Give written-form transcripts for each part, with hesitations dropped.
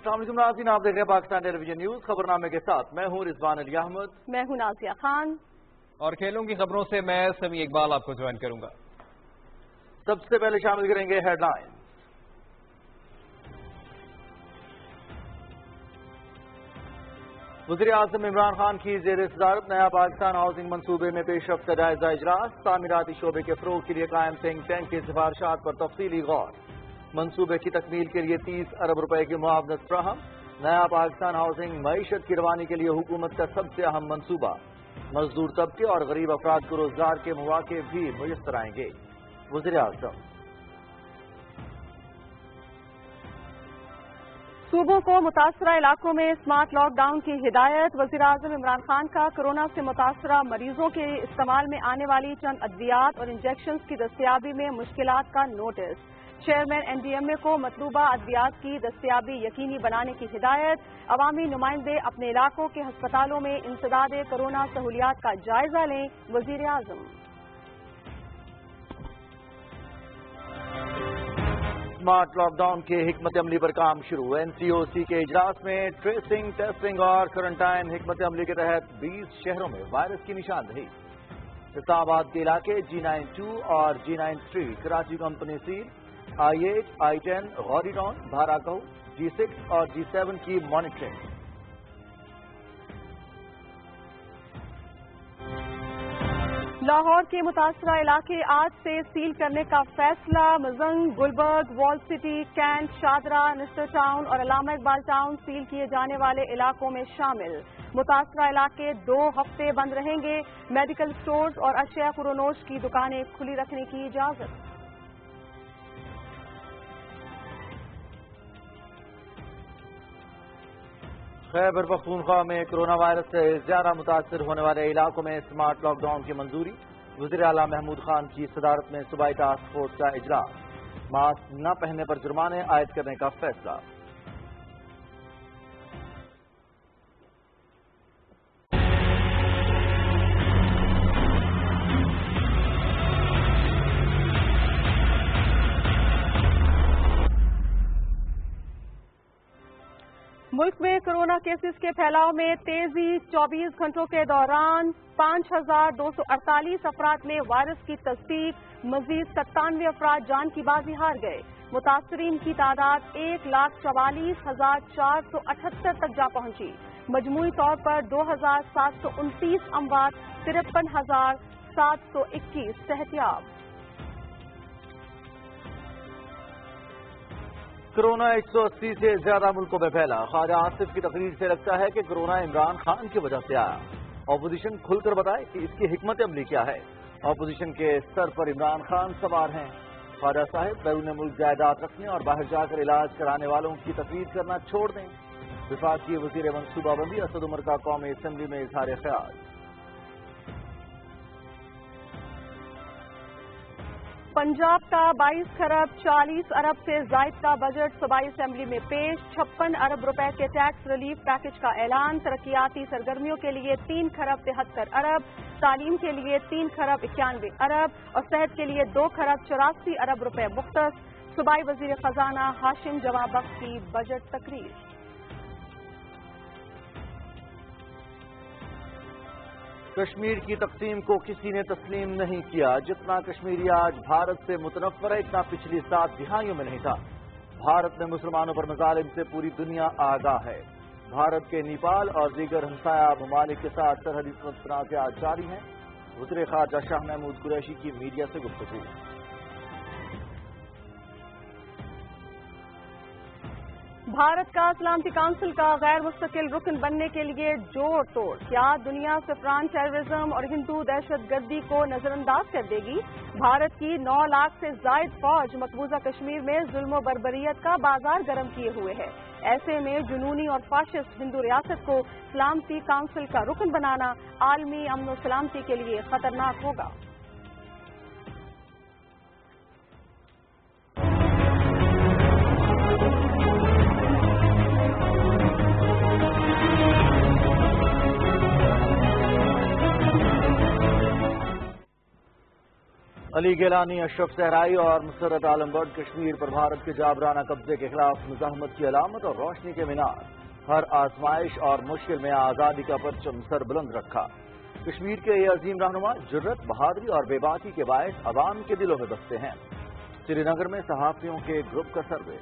السلام علیکم ناظرین، آپ دیکھ رہے ہیں پاکستان ٹیلی ویژن نیوز خبرنامے کے ساتھ میں ہوں رضوان علی احمد، میں ہوں نازیہ خان اور کھیلوں کی خبروں سے میں سمیع اقبال آپ کو جوائن کروں گا۔ سب سے پہلے شامل کریں گے ہیڈ لائن۔ وزیر اعظم عمران خان کی زیر صدارت نیا پاکستان ہاؤسنگ منصوبے میں پیش رفت کا جائزہ اجلاس، تعمیراتی شعبے کے فروغ کے لیے قائم تھنک ٹینک کی سفارشات پر تفصیلی غور، منصوبے کی تکمیل کے لیے 30 ارب روپے کی معاونت فراہم، نیا پاکستان ہاؤسنگ معیشت کی روانی کے لیے حکومت کا سب سے اہم منصوبہ، مزدور طبقے اور غریب افراد کو روزگار کے مواقع بھی میسر آئیں گے۔ وزیر اعظم صوبوں کو متاثرہ علاقوں میں اسمارٹ لاک ڈاؤن کی ہدایت، وزیر اعظم عمران خان کا کورونا سے متاثرہ مریضوں کے استعمال میں آنے والی چند ادویات اور انجیکشنز کی دستیابی میں مشکلات کا نوٹس، چیئرمین NDMA کو مطلوبہ ادویات کی دستیابی یقینی بنانے کی ہدایت، عوامی نمائندے اپنے علاقوں کے ہسپتالوں میں انسداد کورونا سہولیات کا جائزہ لیں، وزیر اعظم۔ اسمارٹ لاک ڈاؤن کے حکمت عملی پر کام شروع، NCOC کے اجلاس میں ٹریسنگ، ٹیسٹنگ اور کوارنٹائن حکمت عملی کے تحت 20 شہروں میں وائرس کی نشاندہی، اسلام آباد کے علاقے G92 اور G93 کراچی کمپنی سیل، I8، I10 Ghauri town, Bharakahu, G6 اور G7 کی مانیٹرنگ۔ لاہور کے متاثرہ علاقے آج سے سیل کرنے کا فیصلہ، Mozang, Gulberg, walled city, Cantt, Shahdara, Nishtar town اور علامہ اقبال ٹاؤن سیل کیے جانے والے علاقوں میں شامل، متاثرہ علاقے 2 ہفتے بند رہیں گے، میڈیکل سٹورز اور اشیاء فروشوں کی دکانیں کھلی رکھنے کی اجازت۔ خیبر پختونخوا میں کورونا وائرس سے زیادہ متاثر ہونے والے علاقوں میں اسمارٹ لاک ڈاؤن کی منظوری، وزیر اعلیٰ محمود خان کی صدارت میں صوبائی ٹاسک فورس کا اجلاس، ماسک نہ پہننے پر جرمانے عائد کرنے کا فیصلہ۔ ملک میں کورونا کیسز کے پھیلاؤ میں تیزی، 24 گھنٹوں کے دوران 5248 افراد میں وائرس کی تصدیق، مزید 97 افراد جان کی بازی ہار گئے، متاثرین کی تعداد 1,44,478 تک جا پہنچی، مجموعی طور پر 2,729 اموات، 53,721 صحتیاب۔ کورونا 180 سے زیادہ ملکوں میں پھیلا، خواجہ آصف کی تقریر سے لگتا ہے کہ کورونا عمران خان کی وجہ سے آیا، اپوزیشن کھل کر بتائے کہ اس کی حکمت عملی کیا ہے، اپوزیشن کے سر پر عمران خان سوار ہیں، خواجہ صاحب بیرون ملک جائیداد رکھنے اور باہر جا کر علاج کرانے والوں کی تقریر کرنا چھوڑ دیں، وفاقی وزیر منصوبہ بندی اسد عمر کا قومی اسمبلی میں اظہار خیال۔ پنجاب کا 22 کروڑ 40 ارب سے زائد کا بجٹ صوبائی اسمبلی میں پیش، 56 ارب روپے کے ٹیکس ریلیف پیکج کا اعلان، ترقیاتی سرگرمیوں کے لیے 3 کروڑ 73 ارب، تعلیم کے لیے 3 کروڑ 91 ارب اور صحت کے لیے 2 کروڑ 84 ارب روپے مختص، صوبائی وزیر خزانہ ہاشم جواد بخش کی بجٹ تقریر۔ کشمیر کی تقسیم کو کسی نے تسلیم نہیں کیا، جتنا کشمیری آج بھارت سے متنفر ہے اتنا پچھلی 7 دہائیوں میں نہیں تھا، بھارت میں مسلمانوں پر مظالم سے پوری دنیا آگاہ ہے، بھارت کے نیپال اور دیگر ہمسایہ ممالک کے ساتھ سرحدی تنازعات جاری ہیں، وزیر خارجہ شاہ محمود قریشی کی میڈیا سے گفتگو۔ بھارت کا سلامتی کونسل کا غیر مستقل رکن بننے کے لیے جوڑ توڑ، کیا دنیا سفران ٹیررزم اور ہندو دہشت گردی کو نظر انداز کر دے گی؟ بھارت کی 9 لاکھ سے زائد فوج مقبوضہ کشمیر میں ظلم و بربریت کا بازار گرم کیے ہوئے ہے، ایسے میں جنونی اور فاشسٹ ہندو ریاست کو سلامتی کونسل کا رکن بنانا عالمی امن و سلامتی کے لیے خطرناک ہوگا۔ علی گیلانی، اشرف صحرائی اور مسرت عالم بٹ کشمیر پر بھارت کے جابرانہ قبضے کے خلاف مزاحمت کی علامت اور روشنی کے مینار، ہر آزمائش اور مشکل میں آزادی کا پرچم سر بلند رکھا۔ کشمیر کے یہ عظیم رہنما جرت، بہادری اور بے باکی کے باعث عوام کے دلوں میں بستے ہیں۔ سری نگر میں صحافیوں کے گروپ کا سروے۔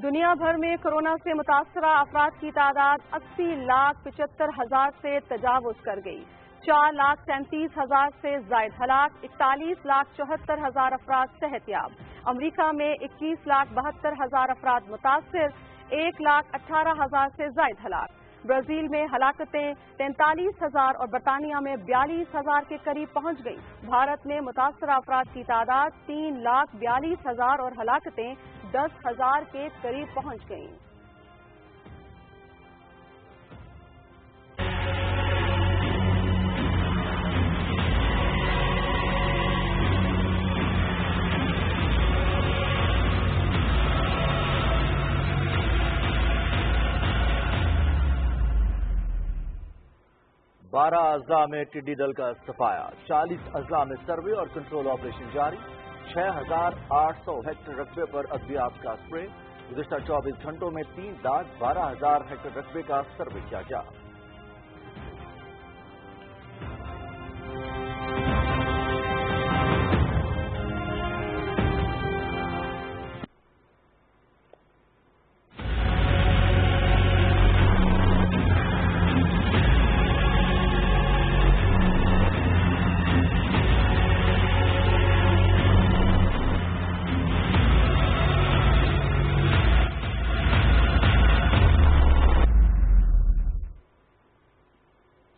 دنیا بھر میں کورونا سے متاثرہ افراد کی تعداد 80,75,000 سے تجاوز کر گئی۔ 4,37,000 سے زائد ہلاک، 41,74,000 افراد صحت یاب۔ امریکہ میں 21,72,000 افراد متاثر، 1,18,000 سے زائد ہلاک۔ برازیل میں ہلاکتیں 43,000 اور برطانیہ میں 42,000 کے قریب پہنچ گئیں۔ بھارت میں متاثرہ افراد کی تعداد 3,42,000 اور ہلاکتیں 10,000 کے قریب پہنچ گئیں۔ بارہ اضلاع میں ٹڈی دل کا صفایا، 40 اضلاع میں سروے اور کنٹرول آپریشن جاری، 6,800 ہیکٹر رقبے پر ادویات کا اسپرے۔ گزشتہ 24 گھنٹوں میں 3,12,000 ہیکٹر رقبے کا سروے کیا گیا۔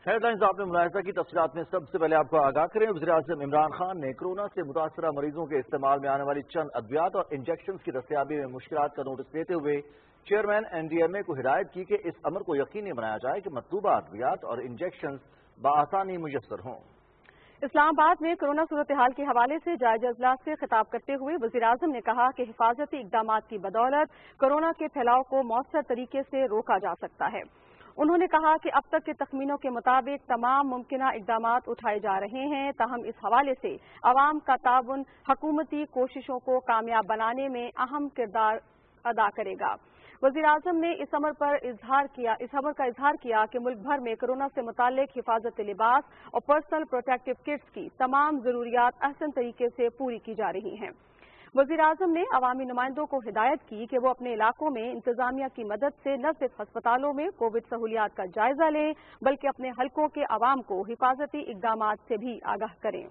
ہیڈ لائنز آپ نے ملاحظہ کی، تفصیلات میں سب سے پہلے آپ کو آگاہ کریں۔ وزیراعظم عمران خان نے کورونا سے متاثرہ مریضوں کے استعمال میں آنے والی چند ادویات اور انجیکشنز کی دستیابی میں مشکلات کا نوٹس دیتے ہوئے چیئرمین NDMA کو ہدایت کی کہ اس امر کو یقینی بنایا جائے کہ مطلوبہ ادویات اور انجیکشنز بآسانی میسر ہوں۔ اسلام آباد میں کورونا صورتحال کے حوالے سے جائزہ اجلاس سے خطاب کرتے ہوئے وزیراعظم نے کہا کہ حفاظتی اقدامات کی بدولت کورونا کے پھیلاؤ کو مؤثر طریقے سے روکا جا سکتا ہے۔ انہوں نے کہا کہ اب تک کے تخمینوں کے مطابق تمام ممکنہ اقدامات اٹھائے جا رہے ہیں، تاہم اس حوالے سے عوام کا تعاون حکومتی کوششوں کو کامیاب بنانے میں اہم کردار ادا کرے گا۔ وزیراعظم نے اس امر کا اظہار کیا کہ ملک بھر میں کورونا سے متعلق حفاظتی لباس اور پرسنل پروٹیکٹیو کٹس کی تمام ضروریات احسن طریقے سے پوری کی جا رہی ہیں۔ وزیراعظم نے عوامی نمائندوں کو ہدایت کی کہ وہ اپنے علاقوں میں انتظامیہ کی مدد سے نہ صرف ہسپتالوں میں کووڈ سہولیات کا جائزہ لیں بلکہ اپنے حلقوں کے عوام کو حفاظتی اقدامات سے بھی آگاہ کریں۔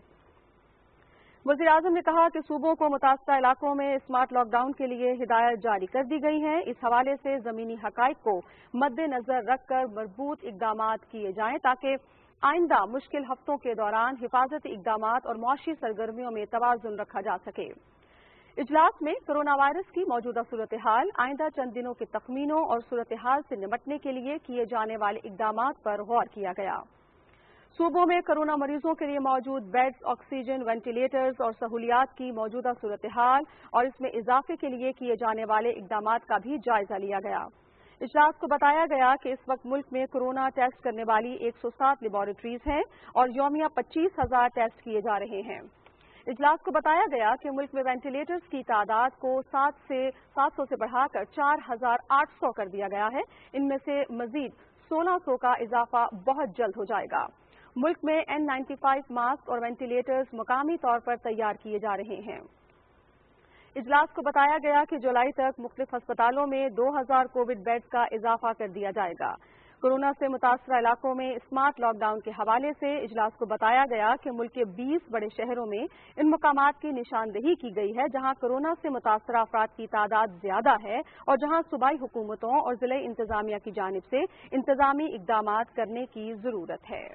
وزیراعظم نے کہا کہ صوبوں کو متاثرہ علاقوں میں اسمارٹ لاک ڈاؤن کے لیے ہدایت جاری کر دی گئی ہیں۔ اس حوالے سے زمینی حقائق کو مد نظر رکھ کر مربوط اقدامات کیے جائیں تاکہ آئندہ مشکل ہفتوں کے دوران حفاظتی اقدامات اور معاشی سرگرمیوں میں توازن رکھا جا سکے۔ اجلاس میں کورونا وائرس کی موجودہ صورتحال، آئندہ چند دنوں کے تخمینوں اور صورتحال سے نمٹنے کے لیے کیے جانے والے اقدامات پر غور کیا گیا۔ صوبوں میں کورونا مریضوں کے لیے موجود بیڈز، آکسیجن، وینٹیلیٹرز اور سہولیات کی موجودہ صورتحال اور اس میں اضافے کے لیے کیے جانے والے اقدامات کا بھی جائزہ لیا گیا۔ اجلاس کو بتایا گیا کہ اس وقت ملک میں کورونا ٹیسٹ کرنے والی 107 لیبارٹریز ہیں اور یومیہ 25,000 ٹیسٹ کیے جا رہے ہیں۔ اجلاس کو بتایا گیا کہ ملک میں وینٹیلیٹرز کی تعداد کو 700 سے بڑھا کر 4,800 کر دیا گیا ہے۔ ان میں سے مزید 1,600 کا اضافہ بہت جلد ہو جائے گا۔ ملک میں N95 ماسک اور وینٹیلیٹرز مقامی طور پر تیار کیے جا رہے ہیں۔ اجلاس کو بتایا گیا کہ جولائی تک مختلف ہسپتالوں میں 2,000 کووڈ بیڈز کا اضافہ کر دیا جائے گا۔ کورونا سے متاثرہ علاقوں میں اسمارٹ لاک ڈاؤن کے حوالے سے اجلاس کو بتایا گیا کہ ملک کے 20 بڑے شہروں میں ان مقامات کی نشاندہی کی گئی ہے جہاں کورونا سے متاثرہ افراد کی تعداد زیادہ ہے اور جہاں صوبائی حکومتوں اور ضلعی انتظامیہ کی جانب سے انتظامی اقدامات کرنے کی ضرورت ہے۔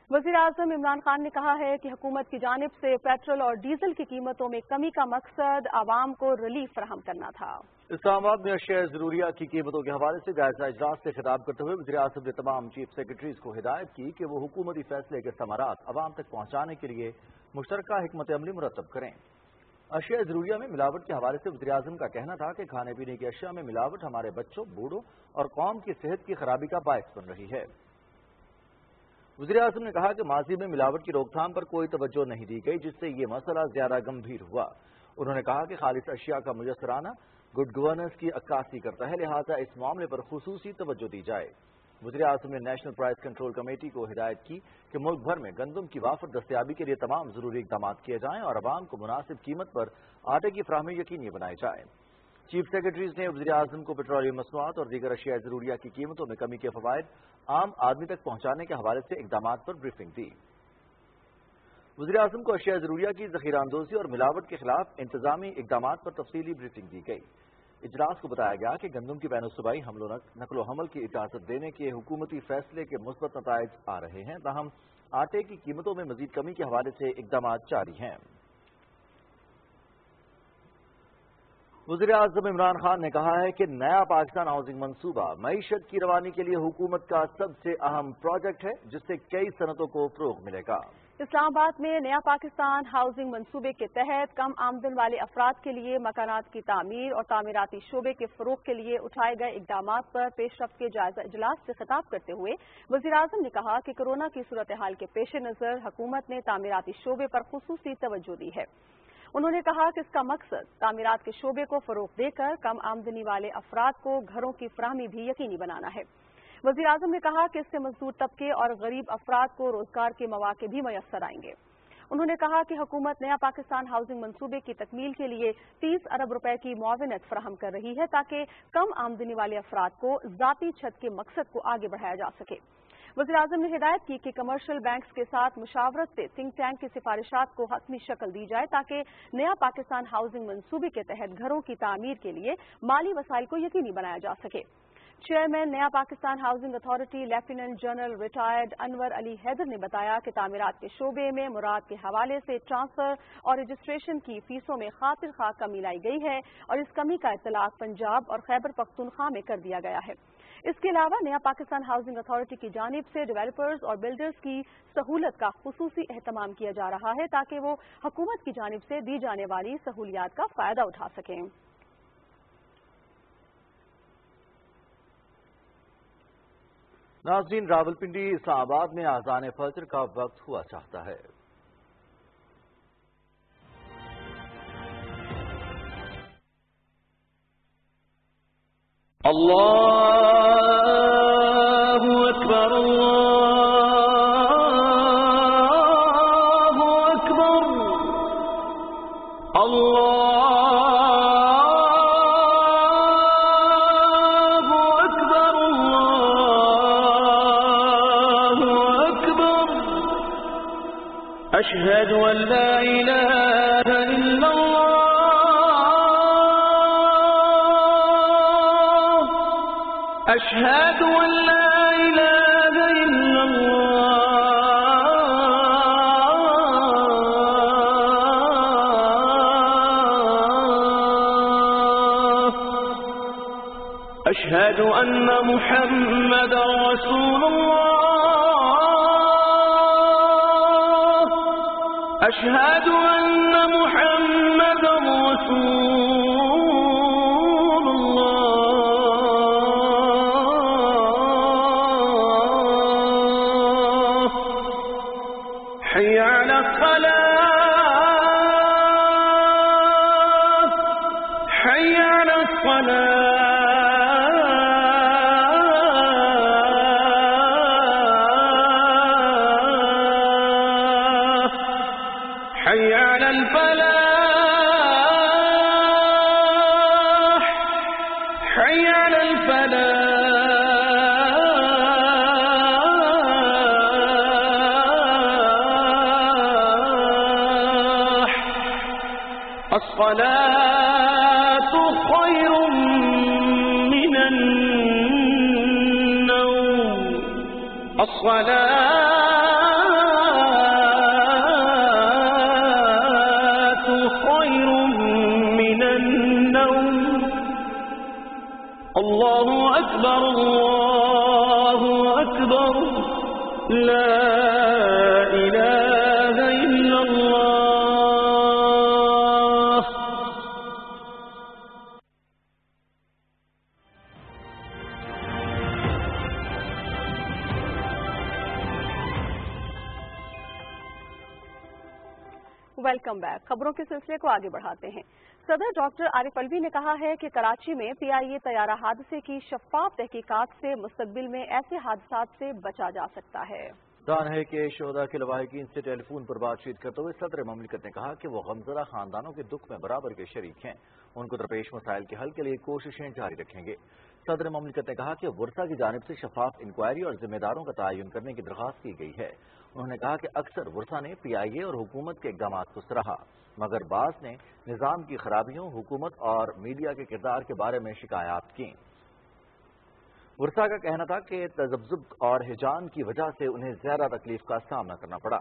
وزیراعظم عمران خان نے کہا ہے کہ حکومت کی جانب سے پیٹرول اور ڈیزل کی قیمتوں میں کمی کا مقصد عوام کو ریلیف فراہم کرنا تھا۔ اسلام آباد میں اشیاء ضروریہ کی قیمتوں کے حوالے سے جائزہ اجلاس سے خطاب کرتے ہوئے وزیراعظم نے تمام چیف سیکرٹریز کو ہدایت کی کہ وہ حکومتی فیصلے کے ثمرات عوام تک پہنچانے کے لیے مشترکہ حکمت عملی مرتب کریں۔ اشیاء ضروریہ میں ملاوٹ کے حوالے سے وزیراعظم کا کہنا تھا کہ کھانے پینے کی اشیاء میں ملاوٹ ہمارے بچوں، بوڑھوں اور قوم کی صحت کی خرابی کا باعث بن رہی ہے۔ وزیراعظم نے کہا کہ ماضی میں ملاوٹ کی روک تھام پر کوئی توجہ نہیں دی گئی، جس سے یہ مسئلہ زیادہ گمبھیر ہوا۔ انہوں نے کہا کہ خالص اشیاء کا میسر آنا گڈ گورننس کی عکاسی کرتا ہے، لہذا اس معاملے پر خصوصی توجہ دی جائے۔ وزیراعظم نے نیشنل پرائس کنٹرول کمیٹی کو ہدایت کی کہ ملک بھر میں گندم کی وافر دستیابی کے لیے تمام ضروری اقدامات کیے جائیں اور عوام کو مناسب قیمت پر آٹے کی فراہمی یقینی بنائی جائے۔ چیف سیکرٹریز نے وزیراعظم کو پیٹرولیم مصنوعات اور دیگر اشیاء ضروریہ کی قیمتوں میں کمی کے فوائد عام آدمی تک پہنچانے کے حوالے سے اقدامات پر بریفنگ دی۔ وزیراعظم کو اشیاء ضروریہ کی ذخیرہ اندوزی اور ملاوٹ کے خلاف انتظامی اقدامات پر تفصیلی بریفنگ دی گئی۔ اجلاس کو بتایا گیا کہ گندم کی بین الصوبائی حمل و نقل و حمل کی اجازت دینے کے حکومتی فیصلے کے مثبت نتائج آ رہے ہیں، تاہم آٹے کی قیمتوں میں مزید کمی کے حوالے سے اقدامات جاری ہیں۔ وزیراعظم عمران خان نے کہا ہے کہ نیا پاکستان ہاؤسنگ منصوبہ معیشت کی روانی کے لیے حکومت کا سب سے اہم پروجیکٹ ہے، جس سے کئی صنعتوں کو فروغ ملے گا۔ اسلام آباد میں نیا پاکستان ہاؤسنگ منصوبے کے تحت کم آمدن والے افراد کے لیے مکانات کی تعمیر اور تعمیراتی شعبے کے فروغ کے لیے اٹھائے گئے اقدامات پر پیش رفت کے جائزہ اجلاس سے خطاب کرتے ہوئے وزیراعظم نے کہا کہ کورونا کی صورتحال کے پیش نظر حکومت نے تعمیراتی شعبے پر خصوصی توجہ دی ہے۔ انہوں نے کہا کہ اس کا مقصد تعمیرات کے شعبے کو فروغ دے کر کم آمدنی والے افراد کو گھروں کی فراہمی بھی یقینی بنانا ہے۔ وزیراعظم نے کہا کہ اس سے مزدور طبقے اور غریب افراد کو روزگار کے مواقع بھی میسر آئیں گے۔ انہوں نے کہا کہ حکومت نیا پاکستان ہاؤسنگ منصوبے کی تکمیل کے لیے 30 ارب روپے کی معاونت فراہم کر رہی ہے تاکہ کم آمدنی والے افراد کو ذاتی چھت کے مقصد کو آگے بڑھایا جا سکے۔ وزیراعظم نے ہدایت کی کہ کمرشل بینکس کے ساتھ مشاورت سے تھنک ٹینک کی سفارشات کو حتمی شکل دی جائے تاکہ نیا پاکستان ہاؤسنگ منصوبے کے تحت گھروں کی تعمیر کے لیے مالی وسائل کو یقینی بنایا جا سکے۔ چیئرمین نیا Pakistan housing authority lieutenant general retired Anwar Ali Haider نے بتایا کہ تعمیرات کے شعبے میں مراد کے حوالے سے ٹرانسفر اور رجسٹریشن کی فیسوں میں خاطر خواہ کمی لائی گئی ہے اور اس کمی کا اطلاق پنجاب اور خیبر پختونخوا میں کر دیا گیا ہے۔ اس کے علاوہ نیا پاکستان ہاؤسنگ اتھارٹی کی جانب سے ڈیولپرز اور بلڈرز کی سہولت کا خصوصی اہتمام کیا جا رہا ہے تاکہ وہ حکومت کی جانب سے دی جانے والی سہولیات کا فائدہ اٹھا سکیں۔ ناظرین، راولپنڈی اسلام آباد میں اذان فجر کا وقت ہوا چاہتا ہے۔ اللہ اکبر اللہ اکبر اللہ اکبر اللہ اکبر اشہد ان لا الہ الا اللہ أشهد أن لا إله إلا الله أشهد أن محمدا رسول الله أشهد أن محمدا رسول الله حي على الصلاة حي على الصلاة حي على الفلاح حي على الفلاح الصلاة خير من النوم الصلاة خير من النوم اللہ اکبر اللہ اکبر لا الہ الا اللہ. Welcome back. خبروں کے سلسلے کو آگے بڑھاتے ہیں. صدر ڈاکٹر عارف الوی نے کہا ہے کہ کراچی میں PIA طیارہ حادثے کی شفاف تحقیقات سے مستقبل میں ایسے حادثات سے بچا جا سکتا ہے. دان ہے کہ شہداء کے لواحقین سے ٹیلی فون پر بات چیت کرتے ہوئے صدر مملکت نے کہا کہ وہ غمزدہ خاندانوں کے دکھ میں برابر کے شریک ہیں. ان کو درپیش مسائل کے حل کے لیے کوششیں جاری رکھیں گے. صدر مملکت نے کہا کہ ورثہ کی جانب سے شفاف انکوائری اور ذمہ داروں کا تعین کرنے کی درخواست کی گئی ہے. انہوں نے کہا کہ اکثر ورثہ نے PIA اور حکومت کے اقدامات کو سراہا، مگر بعض نے نظام کی خرابیوں، حکومت اور میڈیا کے کردار کے بارے میں شکایات کی. ورثہ کا کہنا تھا کہ تذبذب اور ہجان کی وجہ سے انہیں زیادہ تکلیف کا سامنا کرنا پڑا.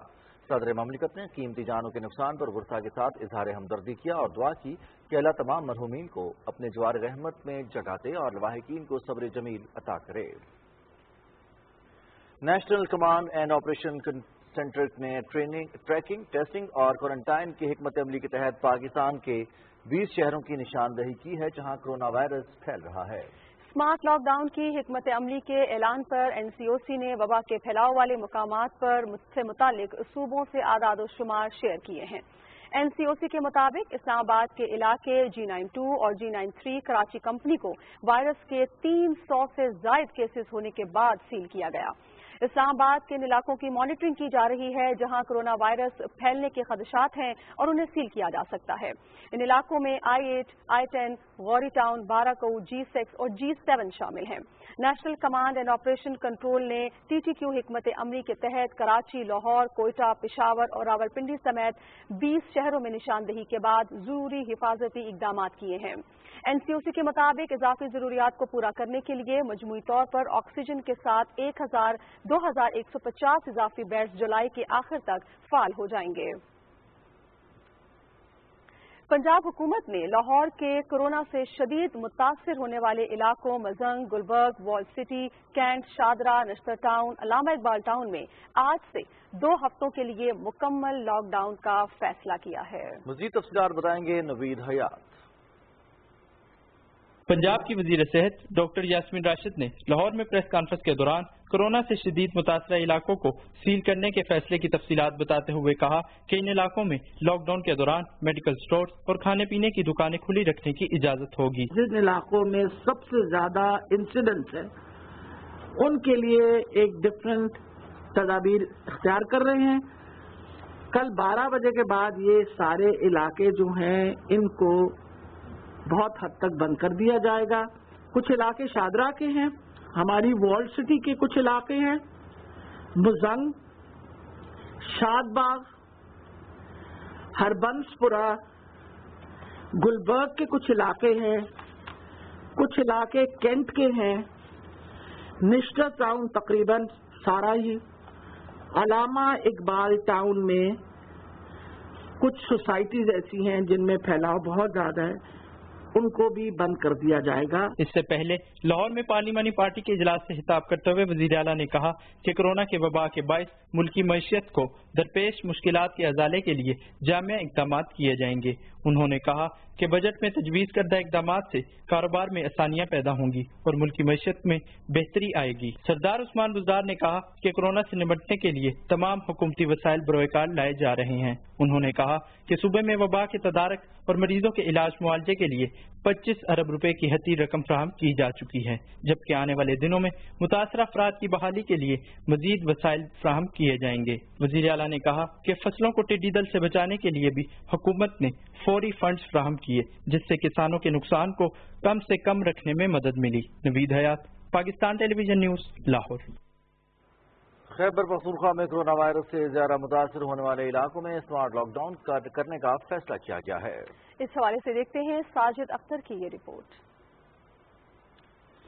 صدر مملکت نے قیمتی جانوں کے نقصان پر ورثہ کے ساتھ اظہار ہمدردی کیا اور دعا کی کہ اللہ تمام مرحومین کو اپنے جوار رحمت میں جگہ دے اور لواحقین کو صبر جمیل عطا کرے. National command and operation centre نے ٹریکنگ، ٹیسٹنگ اور کوارنٹائن کی حکمت عملی کے تحت پاکستان کے 20 شہروں کی نشاندہی کی ہے جہاں کرونا وائرس پھیل رہا ہے. اسمارٹ لاک ڈاؤن کی حکمت عملی کے اعلان پر NCOC نے وبا کے پھیلاؤ والے مقامات پر سے متعلق صوبوں سے اعداد و شمار شیئر کیے ہیں. NCOC کے مطابق اسلام آباد کے علاقے G92 اور G93 کراچی کمپنی کو وائرس کے 300 سے زائد کیسز ہونے کے بعد سیل کیا گیا. اسلام آباد کے ان علاقوں کی مانیٹرنگ کی جا رہی ہے جہاں کرونا وائرس پھیلنے کے خدشات ہیں اور انہیں سیل کیا جا سکتا ہے. ان علاقوں میں I8, I10, Ghauri town, بارہکو، G6 اور G7 شامل ہیں. National command and operation control نے TTQ حکمت عملی کے تحت کراچی، لاہور، کوئٹہ، پشاور اور راولپنڈی سمیت 20 شہروں میں نشاندہی کے بعد ضروری حفاظتی اقدامات کیے ہیں. NCOC کے مطابق اضافی ضروریات کو پورا کرنے کے لیے مجموعی طور پر آکسیجن کے ساتھ 2150 اضافی بیڈز جولائی کے آخر تک فعال ہو جائیں گے. پنجاب حکومت نے لاہور کے کورونا سے شدید متاثر ہونے والے علاقوں Mozang, Gulberg, walled city, Cantt, Shahdara, نشتر ٹاؤن، علامہ اقبال ٹاؤن میں آج سے 2 ہفتوں کے لیے مکمل لاک ڈاؤن کا فیصلہ کیا ہے. مزید تفصیلات بتائیں گے نوید حیات. پنجاب کی وزیر صحت ڈاکٹر یاسمین راشد نے لاہور میں پریس کانفرنس کے دوران کورونا سے شدید متاثرہ علاقوں کو سیل کرنے کے فیصلے کی تفصیلات بتاتے ہوئے کہا کہ ان علاقوں میں لاک ڈاؤن کے دوران میڈیکل سٹورز اور کھانے پینے کی دکانیں کھلی رکھنے کی اجازت ہوگی. جن علاقوں میں سب سے زیادہ انسیڈنٹس ہے ان کے لیے ایک ڈفرینٹ تدابیر اختیار کر رہے ہیں. کل 12 بجے کے بعد یہ سارے علاقے جو ہیں ان کو بہت حد تک بند کر دیا جائے گا. کچھ علاقے شادرہ کے ہیں، ہماری وال سٹی کے کچھ علاقے ہیں، مزنگ، شاد باغ، ہربنسپورہ، گلبرگ کے کچھ علاقے ہیں، کچھ علاقے کینٹ کے ہیں، نشتر ٹاؤن تقریباً سارا ہی، علامہ اقبال ٹاؤن میں کچھ سوسائٹیز ایسی ہیں جن میں پھیلاؤ بہت زیادہ ہے، ان کو بھی بند کر دیا جائے گا. اس سے پہلے لاہور میں پارلیمانی پارٹی کے اجلاس سے خطاب کرتے ہوئے وزیر اعلیٰ نے کہا کہ کورونا کے وبا کے باعث ملکی معیشت کو درپیش مشکلات کے ازالے کے لیے جامع اقدامات کیے جائیں گے. انہوں نے کہا کہ بجٹ میں تجویز کردہ اقدامات سے کاروبار میں آسانیاں پیدا ہوں گی اور ملکی معیشت میں بہتری آئے گی. سردار عثمان بزدار نے کہا کہ کورونا سے نمٹنے کے لیے تمام حکومتی وسائل بروئے کار لائے جا رہے ہیں. انہوں نے کہا کہ صوبے میں وبا کے تدارک اور مریضوں کے علاج معالجے کے لیے 25 ارب روپے کی حتی رقم فراہم کی جا چکی ہے، جبکہ آنے والے دنوں میں متاثرہ افراد کی بحالی کے لیے مزید وسائل فراہم کیے جائیں گے. وزیر اعلیٰ نے کہا کہ فصلوں کو ٹڈی دل سے بچانے کے لیے بھی حکومت نے فوری فنڈز فراہم کیے جس سے کسانوں کے نقصان کو کم سے کم رکھنے میں مدد ملی. نوید حیات، پاکستان ٹیلی ویژن نیوز، لاہور. خیبر پختونخوا میں کرونا وائرس سے زیادہ متاثر ہونے والے علاقوں میں اسمارٹ لاک ڈاؤن کرنے کا فیصلہ کیا گیا ہے. اس حوالے سے دیکھتے ہیں ساجد اختر کی یہ رپورٹ.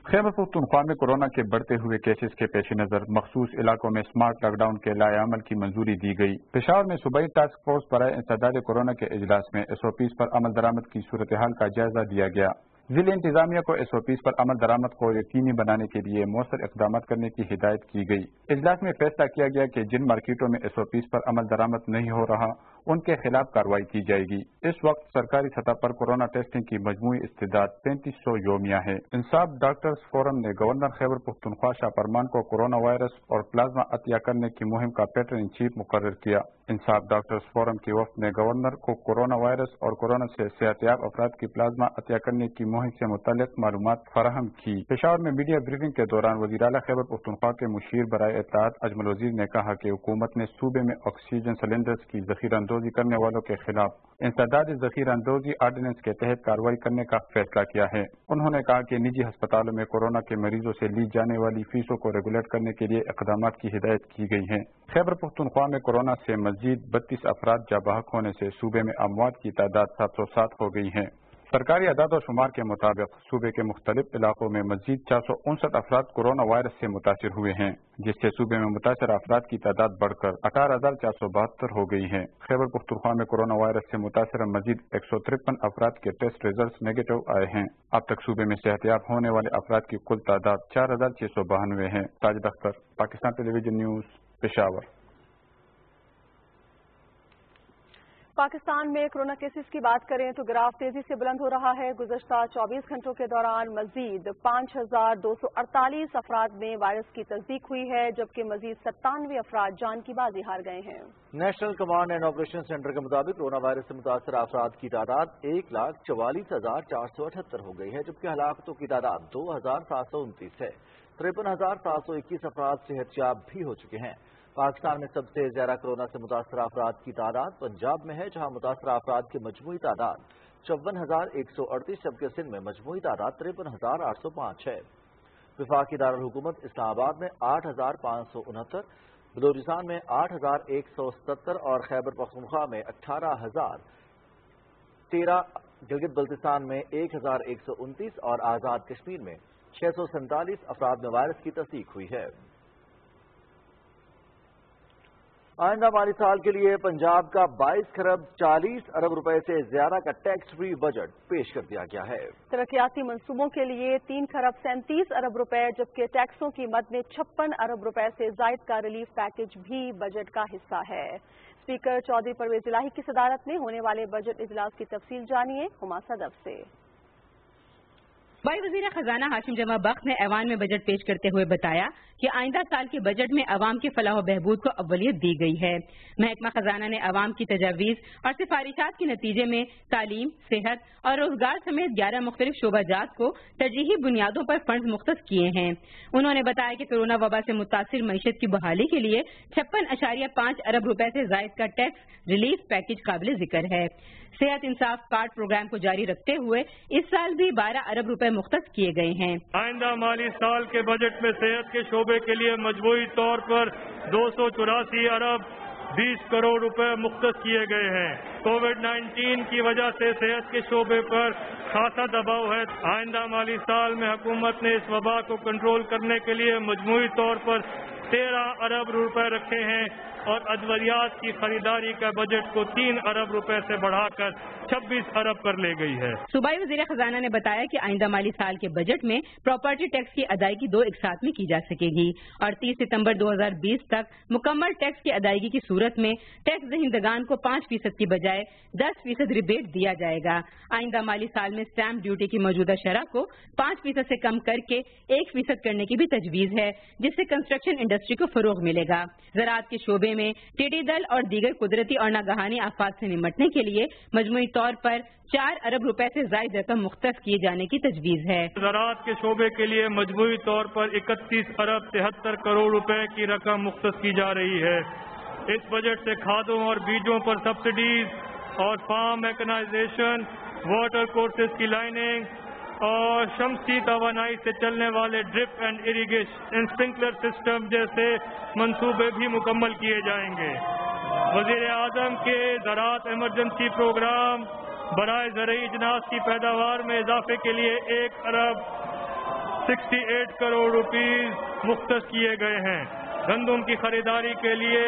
خیبر پختونخوا میں کورونا کے بڑھتے ہوئے کیسز کے پیش نظر مخصوص علاقوں میں اسمارٹ لاک ڈاؤن کے لائے عمل کی منظوری دی گئی. پشاور میں صوبائی ٹاسک فورس برائے انسداد کورونا کے اجلاس میں SOPs پر عمل درآمد کی صورتحال کا جائزہ دیا گیا. ضلع انتظامیہ کو SOPs پر عمل درآمد کو یقینی بنانے کے لیے مؤثر اقدامات کرنے کی ہدایت کی گئی۔ اجلاس میں فیصلہ کیا گیا کہ جن مارکیٹوں میں SOPs پر عمل درآمد نہیں ہو رہا ان کے خلاف کارروائی کی جائے گی۔ اس وقت سرکاری سطح پر کورونا ٹیسٹنگ کی مجموعی استعداد 3500 یومیہ ہے۔ انصاف ڈاکٹرز فورم نے گورنر خیبر پختونخوا شاہ فرمان کو کورونا وائرس اور پلازما عطیہ کرنے کی مہم کا پیٹرن ان چیف مقرر کیا۔ انصاف ڈاکٹرز فورم کی وفد نے گورنر کو کورونا وائرس اور کورونا سے صحت یاب افراد کی پلازما عطیہ کرنے کی مہم سے متعلق معلومات فراہم کی۔ پشاور میں میڈیا بریفنگ کے دوران وزیر اعلیٰ خیبر پختونخوا کے مشیر برائے اطلاعات اجمل وزیر نے کہا کہ حکومت نے صوبے میں آکسیجن سلنڈرز کی ذخیرہ اندوزی کرنے والوں کے خلاف انسداد ذخیرہ اندوزی آرڈیننس کے تحت کارروائی کرنے کا فیصلہ کیا ہے۔ انہوں نے کہا کہ نجی ہسپتالوں میں کورونا کے مریضوں سے لی جانے والی فیسوں کو ریگولیٹ کرنے کے لیے اقدامات کی ہدایت کی گئی ہے۔ خیبر پختونخوا میں کورونا سے مزید 32 افراد جاں بحق ہونے سے صوبے میں اموات کی تعداد 707 ہو گئی ہے۔ سرکاری اعداد و شمار کے مطابق صوبے کے مختلف علاقوں میں مزید 459 افراد کورونا وائرس سے متاثر ہوئے ہیں، جس سے صوبے میں متاثرہ افراد کی تعداد بڑھ کر 18,472 ہو گئی ہے۔ خیبر پختونخوا میں کورونا وائرس سے متاثرہ مزید 153 افراد کے ٹیسٹ ریزلٹس نیگیٹو آئے ہیں۔ اب تک صوبے میں صحت یاب ہونے والے افراد کی کل تعداد 4,692 ہے۔ تاجد اختر، پاکستان ٹیلی ویژن نیوز، پشاور۔ پاکستان میں کورونا کیسز کی بات کریں تو گراف تیزی سے بلند ہو رہا ہے۔ گزشتہ 24 گھنٹوں کے دوران مزید 5,248 افراد میں وائرس کی تصدیق ہوئی ہے، جبکہ مزید 97 افراد جان کی بازی ہار گئے ہیں۔ National command and operation centre کے مطابق کورونا وائرس سے متاثرہ افراد کی تعداد 1,44,478 ہو گئی ہے، جبکہ ہلاکتوں کی تعداد 2,729 ہے۔ 53,721 افراد صحت یاب بھی ہو چکے ہیں۔ پاکستان میں سب سے زیادہ کورونا سے متاثرہ افراد کی تعداد پنجاب میں ہے، جہاں متاثرہ افراد کی مجموعی تعداد 54,138، جبکہ سندھ میں مجموعی تعداد 53,805 ہے۔ وفاقی دارالحکومت اسلام آباد میں 8,569، بلوچستان میں 8,177 اور خیبر پختونخوا میں 18,013، گلگت بلتستان میں 1,129 اور آزاد کشمیر میں 647 افراد میں وائرس کی تصدیق ہوئی ہے۔ آئندہ مالی سال کے لیے پنجاب کا 22 خرب 40 ارب روپے سے زیادہ کا ٹیکس فری بجٹ پیش کر دیا گیا ہے۔ ترقیاتی منصوبوں کے لیے 3 خرب 37 ارب روپے، جبکہ ٹیکسوں کی مد میں 56 ارب روپے سے زائد کا ریلیف پیکج بھی بجٹ کا حصہ ہے۔ اسپیکر چودھری پرویز الہی کی صدارت میں ہونے والے بجٹ اجلاس کی تفصیل جانیے ہما صدف سے۔ بائی وزیر خزانہ ہاشم جمع بخش نے ایوان میں بجٹ پیش کرتے ہوئے بتایا کہ آئندہ سال کے بجٹ میں عوام کی فلاح و بہبود کو اولویت دی گئی ہے۔ محکمہ خزانہ نے عوام کی تجاویز اور سفارشات کے نتیجے میں تعلیم، صحت اور روزگار سمیت 11 مختلف شعبہ جات کو ترجیحی بنیادوں پر فنڈز مختص کیے ہیں۔ انہوں نے بتایا کہ کورونا وبا سے متاثر معیشت کی بحالی کے لیے 56.5 ارب روپے سے زائد کا ٹیکس ریلیف پیکج قابل ذکر ہے۔ صحت انصاف کارڈ پروگرام کو جاری رکھتے ہوئے اس سال بھی 12 ارب روپے مختص کیے گئے ہیں۔ آئندہ مالی سال کے بجٹ میں صحت کے شعبے کے لیے مجموعی طور پر 284 ارب 20 کروڑ روپے مختص کیے گئے ہیں۔ کووڈ-19 کی وجہ سے صحت کے شعبے پر خاصا دباؤ ہے۔ آئندہ مالی سال میں حکومت نے اس وبا کو کنٹرول کرنے کے لیے مجموعی طور پر 13 ارب روپے رکھے ہیں اور ادویات کی خریداری کا بجٹ کو 3 ارب روپے سے بڑھا کر 26 ارب پر لے گئی ہے۔ صوبائی وزیر خزانہ نے بتایا کہ آئندہ مالی سال کے بجٹ میں پراپرٹی ٹیکس کی ادائیگی 2 ایک ساتھ میں کی جا سکے گی اور 30 ستمبر 2020 تک مکمل ٹیکس کی ادائیگی کی صورت میں ٹیکس دہندگان کو 5% کی بجائے 10% ریبیٹ دیا جائے گا۔ آئندہ مالی سال میں اسٹیمپ ڈیوٹی کی موجودہ شرح کو 5% سے کم کر کے 1% کرنے کی بھی تجویز ہے، جس سے کنسٹرکشن انڈسٹری کو فروغ ملے گا۔ زراعت کے شعبے میں ٹیڈی دل اور دیگر قدرتی اور ناگہانی آفات سے نمٹنے کے لیے مجموعی طور پر 4 ارب روپے سے زائد رقم مختص کیے جانے کی تجویز ہے۔ زراعت کے شعبے کے لیے مجموعی طور پر 31 ارب 73 کروڑ روپے کی رقم مختص کی جا رہی ہے۔ اس بجٹ سے کھادوں اور بیجوں پر سبسڈیز اور فارم میکنائزیشن، واٹر کورسز کی لائننگ اور شمسی توانائی سے چلنے والے drip and irrigation sprinkler system جیسے منصوبے بھی مکمل کیے جائیں گے۔ وزیر اعظم کے زراعت ایمرجنسی پروگرام برائے زرعی اجناس کی پیداوار میں اضافے کے لیے 1 ارب 68 کروڑ روپیز مختص کیے گئے ہیں۔ گندم کی خریداری کے لیے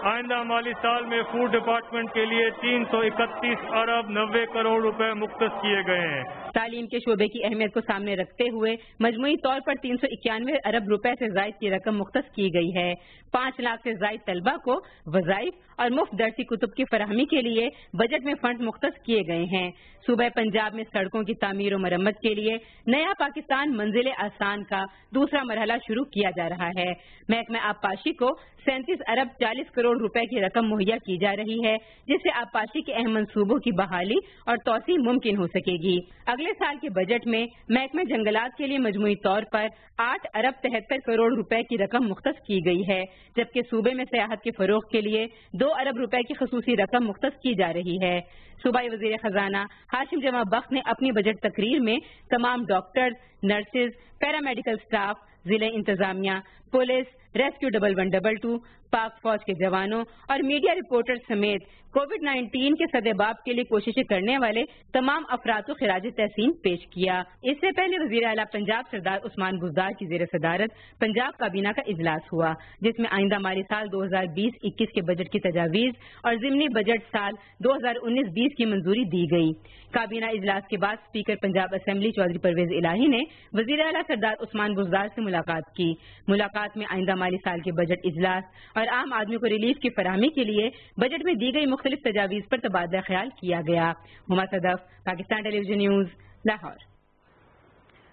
آئندہ مالی سال میں فوڈ ڈپارٹمنٹ کے لیے 331 ارب 90 کروڑ روپے مختص کیے گئے ہیں۔ تعلیم کے شعبے کی اہمیت کو سامنے رکھتے ہوئے مجموعی طور پر 391 ارب روپے سے زائد کی رقم مختص کی گئی ہے۔ 5 لاکھ سے زائد طلبہ کو وظائف اور مفت درسی کتب کی فراہمی کے لیے بجٹ میں فنڈ مختص کیے گئے ہیں۔ صوبہ پنجاب میں سڑکوں کی تعمیر و مرمت کے لیے نیا پاکستان منزل آسان کا دوسرا مرحلہ شروع کیا جا رہا ہے۔ محکمہ آبپاشی کو 37 ارب 40 کروڑ روپے کی رقم مہیا کی جا رہی ہے، جس سے آبپاشی کے اہم منصوبوں کی بحالی اور توسیع ممکن ہو سکے گی۔ اگلے سال کے بجٹ میں محکمہ جنگلات کے لیے مجموعی طور پر 8 ارب 73 کروڑ روپے کی رقم مختص کی گئی ہے، جبکہ صوبے میں سیاحت کے فروغ کے لیے 2 ارب روپے کی خصوصی رقم مختص کی جا رہی ہے۔ صوبائی وزیر خزانہ ہاشم جمع بخت نے اپنی بجٹ تقریر میں تمام ڈاکٹرز، نرسز، پیرامیڈیکل سٹاف، ضلع انتظامیہ، پولیس، ریسکیو 1122، پاک فوج کے جوانوں اور میڈیا رپورٹر سمیت کووڈ-19 کے سدباب کے لیے کوششیں کرنے والے تمام افراد کو خراج تحسین پیش کیا۔ اس سے پہلے وزیر اعلیٰ پنجاب سردار عثمان بزدار کی زیر صدارت پنجاب کابینہ کا اجلاس ہوا، جس میں آئندہ مالی سال 2020-21 کے بجٹ کی تجاویز اور ضمنی بجٹ سال 2019-20 کی منظوری دی گئی۔ کابینہ اجلاس کے بعد اسپیکر پنجاب اسمبلی چودھری پرویز الہی نے وزیر اعلیٰ سردار عثمان بزدار سے ملاقات کی۔ ملاقات میں آئندہ مالی سال کے بجٹ اجلاس اور عام آدمی کو ریلیف کی فراہمی کے لیے بجٹ میں دی گئی مختلف تجاویز پر تبادلہ خیال کیا گیا۔ ہما صدف، پاکستان ٹیلی ویژن نیوز، لاہور۔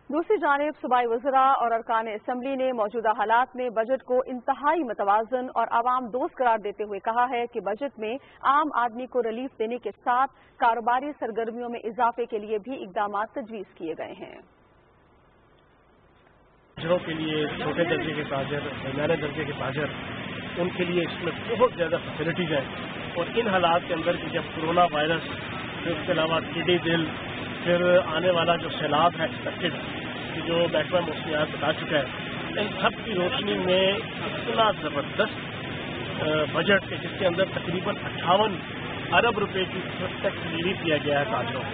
دوسری جانب صوبائی وزراء اور ارکان اسمبلی نے موجودہ حالات میں بجٹ کو انتہائی متوازن اور عوام دوست قرار دیتے ہوئے کہا ہے کہ بجٹ میں عام آدمی کو ریلیف دینے کے ساتھ کاروباری سرگرمیوں میں اضافے کے لیے بھی اقدامات تجویز کیے گئے ہیں۔ تاجروں کے لیے چھوٹے درجے کے تاجر، درمیانے درجے کے تاجر، ان کے لیے اس میں بہت زیادہ فیسلٹیز ہیں، اور ان حالات کے اندر کہ جب کرونا وائرس، پھر اس کے علاوہ ٹڈی دل، پھر آنے والا جو سیلاب ہے ایکسپیکٹڈ، کہ جو محکمہ موسمیات بتا چکا ہے، ان سب کی روشنی میں اتنا زبردست بجٹ ہے جس کے اندر تقریباً 58 ارب روپے کی ٹیکس ریلیف کیا گیا ہے تاجروں کو۔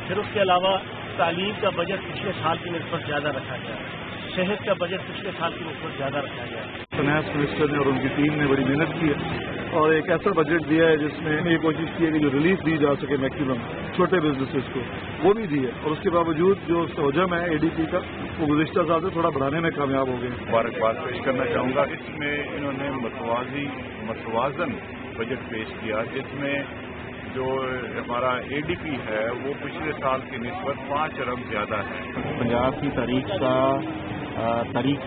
پھر اس کے علاوہ تعلیم کا بجٹ پچھلے سال کی نسبت زیادہ رکھا گیا ہے، صحت کا بجٹ پچھلے سال کی نسبت زیادہ رکھا گیا ہے۔ فائنانس منسٹر نے اور ان کی ٹیم نے بڑی محنت کی ہے اور ایک ایسا بجٹ دیا ہے جس میں یہ کوشش کی ہے کہ جو ریلیف دی جا سکے میکسیمم چھوٹے بزنسز کو، وہ بھی دی ہے، اور اس کے باوجود جو حجم ہے ADP کا وہ گزشتہ سال سے تھوڑا بڑھانے میں کامیاب ہو گئے۔ مبارکباد پیش کرنا چاہوں گا، اس میں انہوں نے متوازن بجٹ پیش کیا، جس میں جو ہمارا ADP ہے وہ پچھلے سال کی نسبت 5 ارب زیادہ ہے۔ پنجاب کی تاریخ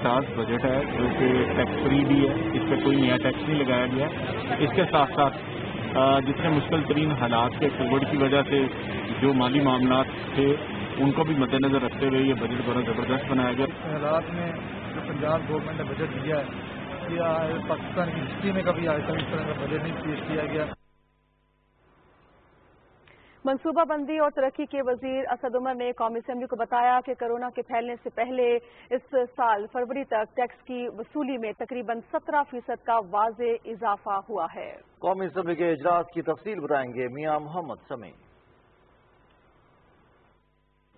ساز بجٹ ہے جو کہ ٹیکس فری بھی ہے، اس پہ کوئی نیا ٹیکس نہیں لگایا گیا۔ اس کے ساتھ ساتھ جتنے مشکل ترین حالات کے کووڈ کی وجہ سے جو مالی معاملات تھے ان کو بھی مد نظر رکھتے ہوئے یہ بجٹ بڑا زبردست بنایا گیا۔ حالات میں جو پنجاب گورنمنٹ نے بجٹ دیا ہے، یہ پاکستان کی ہسٹری میں کبھی آج تک اس طرح کا بجٹ نہیں پیش کیا گیا۔ منصوبہ بندی اور ترقی کے وزیر اسد عمر نے قومی اسمبلی کو بتایا کہ کورونا کے پھیلنے سے پہلے اس سال فروری تک ٹیکس کی وصولی میں تقریباً 17% کا واضح اضافہ ہوا ہے۔ قومی اسمبلی کے اجلاس کی تفصیل بتائیں گے میاں محمد سمیع۔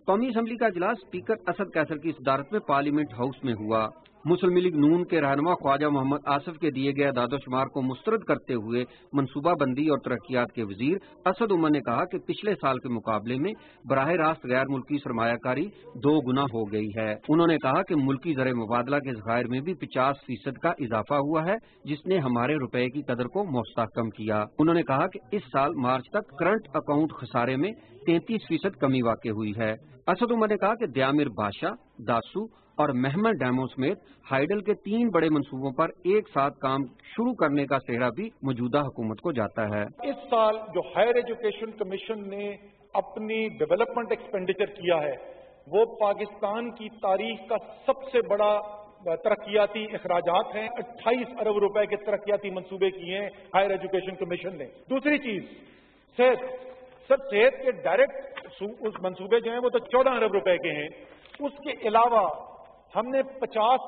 قومی اسمبلی کا اجلاس اسپیکر اسد قیصر کی صدارت میں پارلیمنٹ ہاؤس میں ہوا۔ مسلم لیگ نون کے رہنما خواجہ محمد آصف کے دیے گئے اعداد و شمار کو مسترد کرتے ہوئے منصوبہ بندی اور ترقیات کے وزیر اسد عمر نے کہا کہ پچھلے سال کے مقابلے میں براہ راست غیر ملکی سرمایہ کاری 2 گنا ہو گئی ہے۔ انہوں نے کہا کہ ملکی زر مبادلہ کے ذخائر میں بھی 50% کا اضافہ ہوا ہے، جس نے ہمارے روپے کی قدر کو مستحکم کیا۔ انہوں نے کہا کہ اس سال مارچ تک کرنٹ اکاؤنٹ خسارے میں 33% کمی واقع ہوئی ہے۔ اسد عمر نے کہا کہ دیامر بادشاہ، داسو اور مہمن ڈیموں سمیت ہائیڈل کے 3 بڑے منصوبوں پر ایک ساتھ کام شروع کرنے کا سہرا بھی موجودہ حکومت کو جاتا ہے۔ اس سال جو ہائر ایجوکیشن کمیشن نے اپنی ڈیولپمنٹ ایکسپینڈیچر کیا ہے وہ پاکستان کی تاریخ کا سب سے بڑا ترقیاتی اخراجات ہیں۔ 28 ارب روپے کے ترقیاتی منصوبے کیے ہیں ہائر ایجوکیشن کمیشن نے۔ دوسری چیز صحت کے ڈائریکٹ منصوبے جو ہیں وہ تو 14 ارب روپے کے ہیں۔ اس کے علاوہ ہم نے 50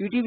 PTV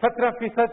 17%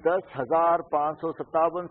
10,557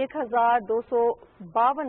1,252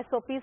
SOPs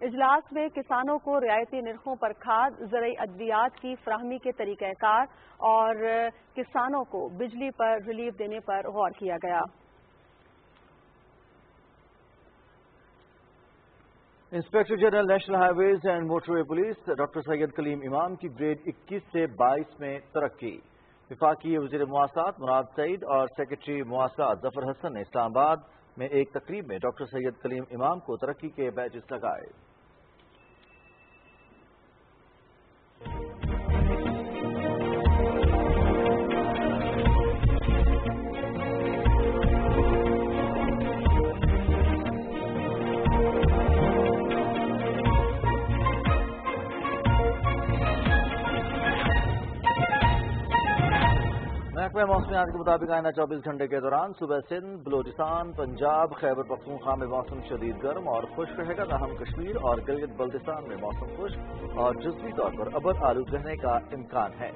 اجلاس میں کسانوں کو رعایتی نرخوں پر کھاد، زرعی ادویات کی فراہمی کے طریقہ کار اور کسانوں کو بجلی پر ریلیف دینے پر غور کیا گیا۔ Inspector general national highways and motorway police doctor Syed Kaleem Imam کی گریڈ 21 سے 22 میں ترقی۔ وفاقی وزیر مواصلات مراد سعید اور سیکرٹری مواصلات ظفر حسن نے اسلام آباد میں ایک تقریب میں ڈاکٹر سید کلیم امام کو ترقی کے بیجز لگائے۔ محکمہ موسمیات کے مطابق آئندہ 24 گھنٹے کے دوران صوبہ سندھ، بلوچستان، پنجاب، خیبر پختونخوا میں موسم شدید گرم اور خشک رہے گا، تاہم کشمیر اور گلگت بلتستان میں موسم خشک اور جزوی طور پر ابر آلود رہنے کا امکان ہے۔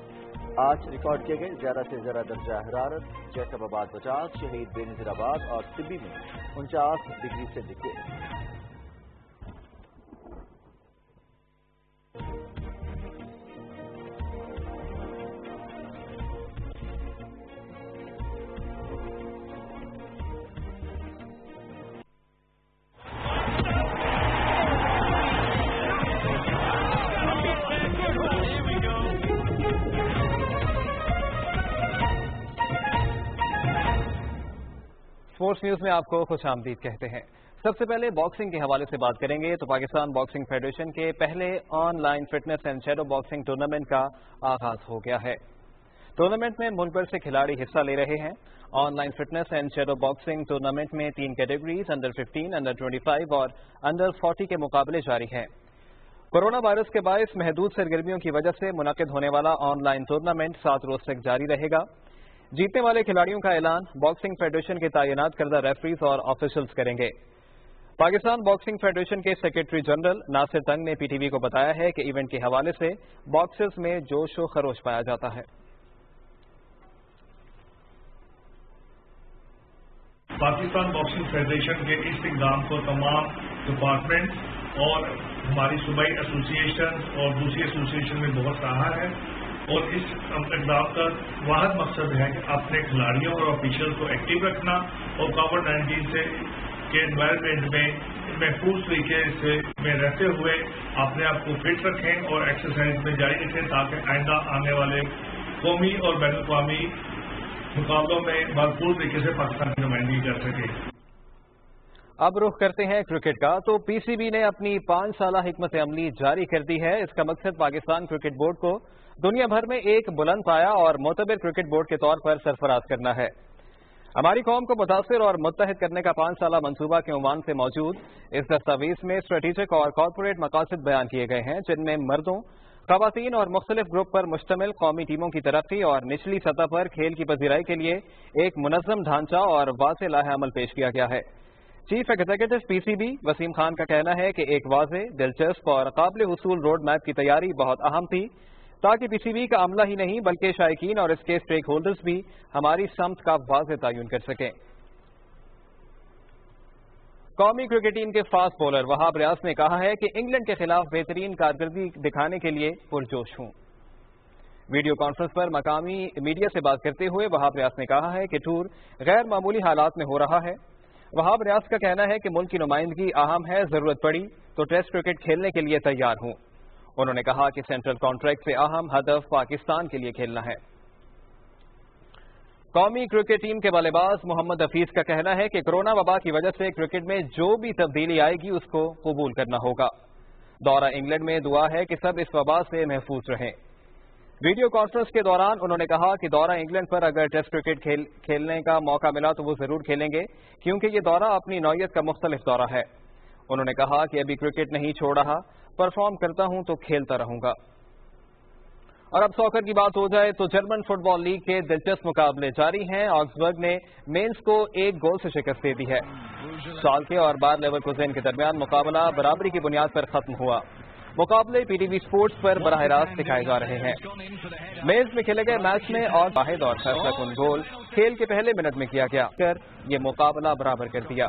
آج ریکارڈ کیے گئے زیادہ سے زیادہ درجہ حرارت جیکب آباد 50، شہید بے نظیر آباد اور طبی میں 49 ڈگری سینٹیگریڈ۔ اسپورٹس نیوز میں آپ کو خوش آمدید کہتے ہیں۔ سب سے پہلے باکسنگ کے حوالے سے بات کریں گے تو پاکستان باکسنگ فیڈریشن کے پہلے on line fitness and shadow boxing tournament کا آغاز ہو گیا ہے۔ ٹورنامنٹ میں ملک بھر سے کھلاڑی حصہ لے رہے ہیں۔ On line fitness and shadow boxing tournament میں 3 کیٹیگریز انڈر 15، انڈر 25 اور انڈر 40 کے مقابلے جاری ہیں۔ کورونا وائرس کے باعث محدود سرگرمیوں کی وجہ سے منعقد ہونے والا آن لائن ٹورنامنٹ 7 روز تک جاری رہے گا۔ جیتنے والے کھلاڑیوں کا اعلان باکسنگ فیڈریشن کے تعینات کردہ ریفریز اور آفیشلز کریں گے۔ پاکستان باکسنگ فیڈریشن کے سیکرٹری جنرل ناصر تنگ نے پی ٹی وی کو بتایا ہے کہ ایونٹ کے حوالے سے باکسرز میں جوش و خروش پایا جاتا ہے۔ پاکستان باکسنگ فیڈریشن کے اس اقدام کو تمام ڈپارٹمنٹ اور ہماری صوبائی ایسوسی ایشن اور دوسری ایسوسی ایشن میں بہت سراہا ہے، اور اس اقدام کا واحد مقصد ہے کہ اپنے کھلاڑیوں اور آفیشل کو ایکٹیو رکھنا اور کووڈ-19 سے کے انوائرمنٹ میں محفوظ طریقے سے میں رہتے ہوئے اپنے آپ کو فٹ رکھیں اور ایکسرسائز میں جاری رکھیں تاکہ آئندہ آنے والے قومی اور بین الاقوامی مقابلوں میں بھرپور طریقے سے پاکستان کی نمائندگی کر سکے۔ اب رخ کرتے ہیں کرکٹ کا تو پی سی بی نے اپنی 5 سالہ حکمت عملی جاری کر دی ہے۔ اس کا مقصد پاکستان کرکٹ بورڈ کو دنیا بھر میں ایک بلند پایا اور معتبر کرکٹ بورڈ کے طور پر سرفراز کرنا ہے۔ ہماری قوم کو متاثر اور متحد کرنے کا 5 سالہ منصوبہ کے عنوان سے موجود اس دستاویز میں اسٹریٹجک اور کارپوریٹ مقاصد بیان کیے گئے ہیں، جن میں مردوں، خواتین اور مختلف گروپ پر مشتمل قومی ٹیموں کی ترقی اور نچلی سطح پر کھیل کی پذیرائی کے لیے ایک منظم ڈھانچہ اور واضح لائحہ عمل پیش کیا گیا ہے۔ چیف ایگزیکٹو پی سی بی وسیم خان کا کہنا ہے کہ ایک واضح، دلچسپ اور قابل حصول روڈ میپ کی تیاری بہت اہم تھی تاکہ پی سی بی کا عملہ ہی نہیں بلکہ شائقین اور اس کے اسٹیک ہولڈرز بھی ہماری سمت کا واضح تعین کر سکیں۔ قومی کرکٹ ٹیم کے فاسٹ بولر وہاب ریاض نے کہا ہے کہ انگلینڈ کے خلاف بہترین کارکردگی دکھانے کے لیے پرجوش ہوں۔ ویڈیو کانفرنس پر مقامی میڈیا سے بات کرتے ہوئے وہاب ریاض نے کہا ہے کہ ٹور غیر معمولی حالات میں ہو رہا ہے۔ وہاب ریاض کا کہنا ہے کہ ملک کی نمائندگی اہم ہے، ضرورت پڑی تو ٹیسٹ کرکٹ کھیلنے کے لیے تیار ہوں۔ انہوں نے کہا کہ سینٹرل کانٹریکٹ سے اہم ہدف پاکستان کے لیے کھیلنا ہے۔ قومی کرکٹ ٹیم کے بلے باز محمد حفیظ کا کہنا ہے کہ کورونا وبا کی وجہ سے کرکٹ میں جو بھی تبدیلی آئے گی اس کو قبول کرنا ہوگا۔ دورہ انگلینڈ میں دعا ہے کہ سب اس وبا سے محفوظ رہیں۔ ویڈیو کانفرنس کے دوران انہوں نے کہا کہ دورہ انگلینڈ پر اگر ٹیسٹ کرکٹ کھیلنے کا موقع ملا تو وہ ضرور کھیلیں گے کیونکہ یہ دورہ اپنی نوعیت کا مختلف دورہ ہے۔ انہوں نے کہا کہ ابھی کرکٹ نہیں چھوڑ رہا، پرفارم کرتا ہوں تو کھیلتا رہوں گا۔ اور اب ساکر کی بات ہو جائے تو جرمن فٹ بال لیگ کے دلچسپ مقابلے جاری ہیں۔ آگسبرگ نے مینز کو 1 گول سے شکست دے دی ہے۔ سالکے اور بار لیورکوزن کے درمیان مقابلہ برابری کی بنیاد پر ختم ہوا۔ مقابلے پی ٹی وی اسپورٹس پر براہ راست دکھائے جا رہے ہیں۔ مینز میں کھیلے گئے میچ میں اور واحد اور فیصلہ کن گول کھیل کے پہلے منٹ میں کیا گیا کر یہ مقابلہ برابر کر دیا۔